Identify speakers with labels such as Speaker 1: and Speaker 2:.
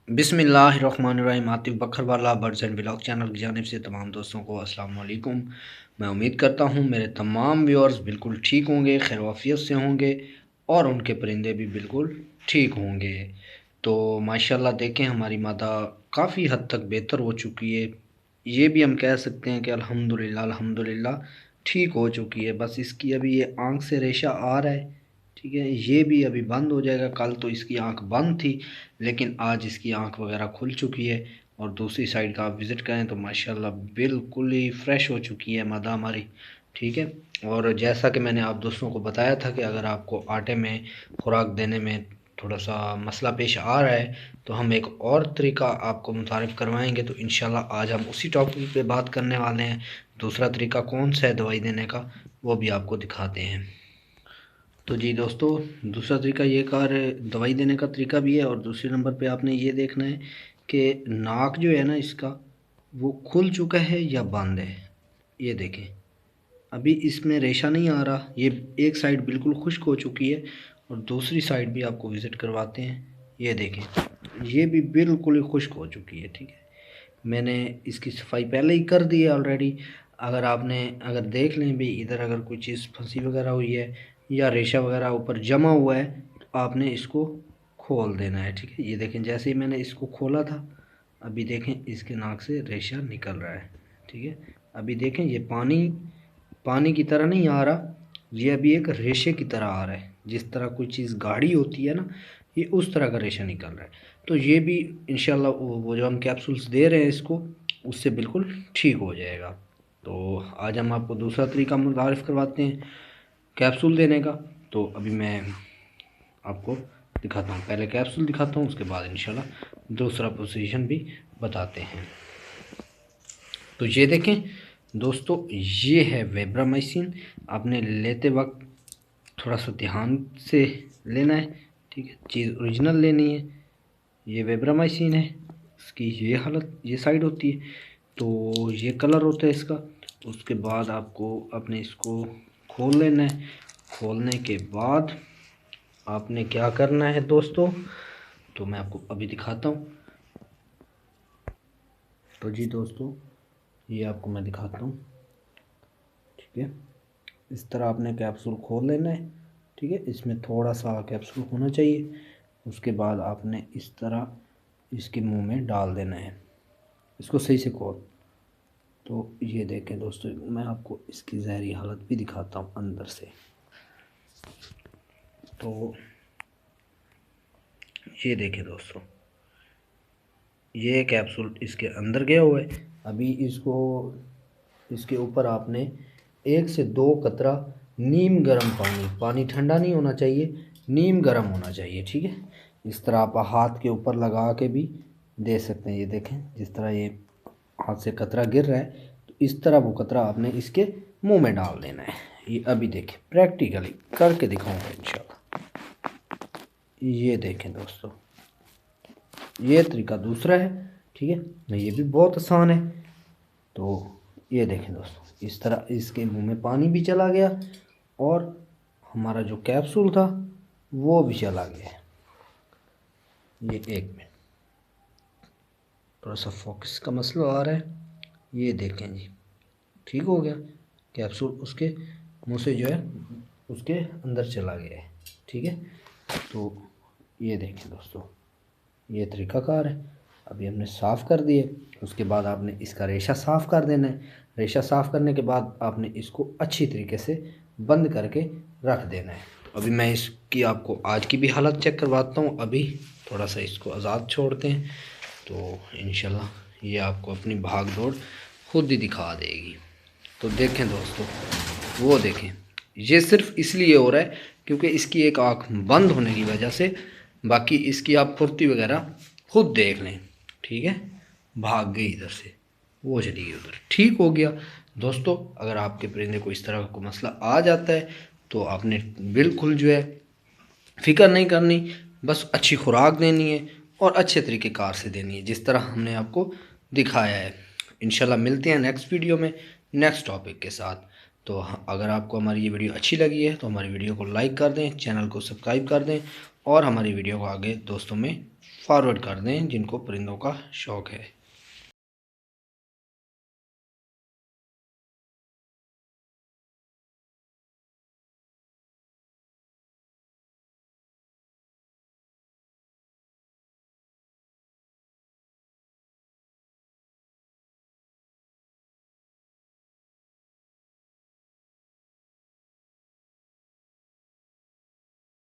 Speaker 1: बिस्मिल्लाहिर्रहमानिर्रहीम। Atif Bakarwala birds and vlog channel की जानिब से तमाम दोस्तों को अस्सलाम वालेकुम। मैं उम्मीद करता हूँ मेरे तमाम व्यूअर्स बिल्कुल ठीक होंगे, खैर वाफियत से होंगे और उनके परिंदे भी बिल्कुल ठीक होंगे। तो माशाल्लाह देखें, हमारी मादा काफ़ी हद तक बेहतर हो चुकी है। ये भी हम कह सकते हैं कि अल्हम्दुलिल्लाह अल्हम्दुलिल्लाह ठीक हो चुकी है। बस इसकी अभी ये आँख से रेशा आ रहा है, ठीक है। ये भी अभी बंद हो जाएगा। कल तो इसकी आंख बंद थी, लेकिन आज इसकी आंख वगैरह खुल चुकी है। और दूसरी साइड का आप विज़िट करें तो माशाल्लाह बिल्कुल ही फ्रेश हो चुकी है मादा हमारी, ठीक है। और जैसा कि मैंने आप दोस्तों को बताया था कि अगर आपको आटे में खुराक देने में थोड़ा सा मसला पेश आ रहा है तो हम एक और तरीका आपको मुतारिफ़ करवाएंगे। तो इंशाल्लाह आज हम उसी टॉपिक पे बात करने वाले हैं। दूसरा तरीका कौन सा है दवाई देने का, वो भी आपको दिखाते हैं। तो जी दोस्तों, दूसरा तरीका ये कार दवाई देने का तरीका भी है। और दूसरे नंबर पे आपने ये देखना है कि नाक जो है ना इसका, वो खुल चुका है या बंद है। ये देखें, अभी इसमें रेशा नहीं आ रहा, ये एक साइड बिल्कुल खुश्क हो चुकी है। और दूसरी साइड भी आपको विज़िट करवाते हैं। ये देखें, ये भी बिल्कुल ही खुश्क हो चुकी है, ठीक है। मैंने इसकी सफाई पहले ही कर दी है ऑलरेडी। अगर देख लें भी इधर अगर कोई चीज़ फंसी वगैरह हुई है या रेशा वगैरह ऊपर जमा हुआ है तो आपने इसको खोल देना है, ठीक है। ये देखें, जैसे ही मैंने इसको खोला था, अभी देखें इसके नाक से रेशा निकल रहा है, ठीक है। अभी देखें, ये पानी पानी की तरह नहीं आ रहा, ये अभी एक रेशे की तरह आ रहा है। जिस तरह कोई चीज़ गाढ़ी होती है ना, ये उस तरह का रेशा निकल रहा है। तो ये भी इंशाल्लाह वो जो हम कैप्सूल्स दे रहे हैं इसको, उससे बिल्कुल ठीक हो जाएगा। तो आज हम आपको दूसरा तरीका मुतारिफ़ करवाते हैं कैप्सूल देने का। तो अभी मैं आपको दिखाता हूँ, पहले कैप्सूल दिखाता हूँ, उसके बाद इंशाल्लाह दूसरा पोजीशन भी बताते हैं। तो ये देखें दोस्तों, ये है वेब्रामाइसिन। आपने लेते वक्त थोड़ा सा ध्यान से लेना है, ठीक है। चीज़ ओरिजिनल लेनी है। ये वेब्रामाइसिन है, इसकी ये हालत, ये साइड होती है, तो ये कलर होता है इसका। उसके बाद आपको अपने इसको खोल लेना है। खोलने के बाद आपने क्या करना है दोस्तों, तो मैं आपको अभी दिखाता हूँ। तो जी दोस्तों, ये आपको मैं दिखाता हूँ, ठीक है। इस तरह आपने कैप्सूल खोल लेना है, ठीक है। इसमें थोड़ा सा कैप्सूल होना चाहिए। उसके बाद आपने इस तरह इसके मुंह में डाल देना है, इसको सही से खोल। तो ये देखें दोस्तों, मैं आपको इसकी ज़हरी हालत भी दिखाता हूँ अंदर से। तो ये देखें दोस्तों, ये कैप्सूल इसके अंदर गया हुआ है। अभी इसके ऊपर आपने 1 से 2 कतरा नीम गर्म पानी ठंडा नहीं होना चाहिए, नीम गर्म होना चाहिए, ठीक है। इस तरह आप हाथ के ऊपर लगा के भी दे सकते हैं। ये देखें, जिस तरह ये हाथ से कतरा गिर रहा है, तो इस तरह वो कतरा आपने इसके मुंह में डाल देना है। ये अभी देखें, प्रैक्टिकली करके दिखाऊंगा इंशाल्लाह। ये देखें दोस्तों, ये तरीका दूसरा है, ठीक है। ये भी बहुत आसान है। तो ये देखें दोस्तों, इस तरह इसके मुंह में पानी भी चला गया और हमारा जो कैप्सूल था वो भी चला गया। ये एक मिनट, थोड़ा सा फोकस का मसला आ रहा है। ये देखें जी, ठीक हो गया। कैप्सूल उसके मुंह से जो है उसके अंदर चला गया है, ठीक है। तो ये देखें दोस्तों, ये तरीक़ाकार है। अभी हमने साफ़ कर दिए। उसके बाद आपने इसका रेशा साफ़ कर देना है। रेशा साफ़ करने के बाद आपने इसको अच्छी तरीके से बंद करके रख देना है। अभी मैं इसकी आपको आज की भी हालत चेक करवाता हूँ। अभी थोड़ा सा इसको आज़ाद छोड़ते हैं तो इंशाल्लाह ये आपको अपनी भाग दौड़ खुद ही दिखा देगी। तो देखें दोस्तों, वो देखें, ये सिर्फ इसलिए हो रहा है क्योंकि इसकी एक आँख बंद होने की वजह से। बाकी इसकी आप फुर्ती वगैरह खुद देख लें, ठीक है। भाग गई इधर से, वो चली गई उधर, ठीक हो गया। दोस्तों, अगर आपके परिंदे को इस तरह का कोई मसला आ जाता है तो आपने बिल्कुल जो है फ़िक्र नहीं करनी, बस अच्छी खुराक देनी है और अच्छे तरीके कार से देनी है, जिस तरह हमने आपको दिखाया है। इंशाल्लाह मिलते हैं नेक्स्ट वीडियो में नेक्स्ट टॉपिक के साथ। तो अगर आपको हमारी ये वीडियो अच्छी लगी है तो हमारी वीडियो को लाइक कर दें, चैनल को सब्सक्राइब कर दें और हमारी वीडियो को आगे दोस्तों में फॉरवर्ड कर दें जिनको परिंदों का शौक़ है।